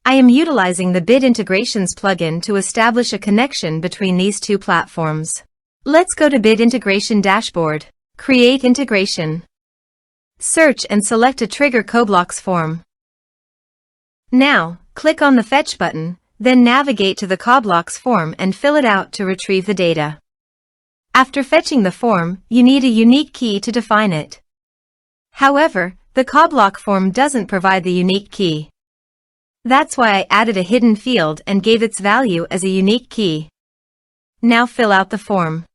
I am utilizing the Bit Integrations plugin to establish a connection between these two platforms. Let's go to Bit Integration Dashboard. Create integration. Search and select a trigger CoBlocks form. Now, click on the Fetch button, then navigate to the CoBlocks form and fill it out to retrieve the data. After fetching the form, you need a unique key to define it. However, the CoBlock form doesn't provide the unique key. That's why I added a hidden field and gave its value as a unique key. Now fill out the form.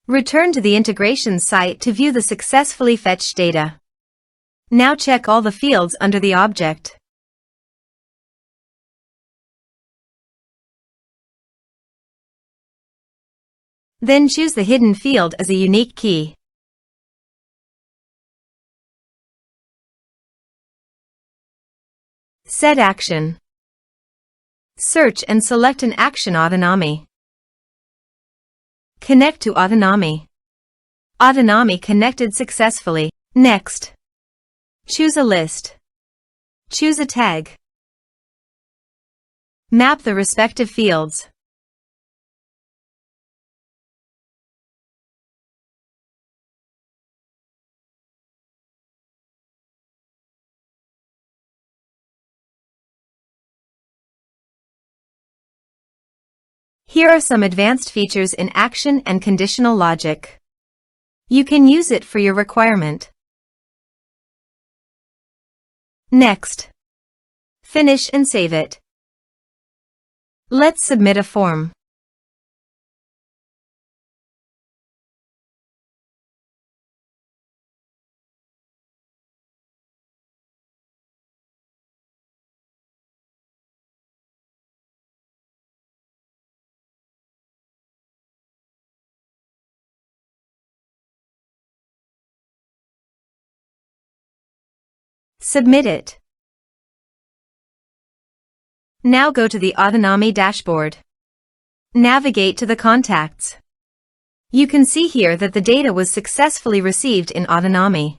Return to the integrations site to view the successfully fetched data. Now check all the fields under the object. Then choose the hidden field as a unique key. Set action. Search and select an action autonomy. Connect to autonomy. Autonomy connected successfully. Next. Choose a list. Choose a tag. Map the respective fields. Here are some advanced features in action and conditional logic. You can use it for your requirement. Next. Finish and save it. Let's submit a form. Submit it. Now go to the Autonomy dashboard. Navigate to the contacts. You can see here that the data was successfully received in Autonomy.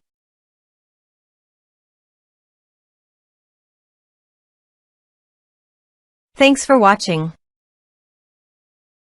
Thanks for watching.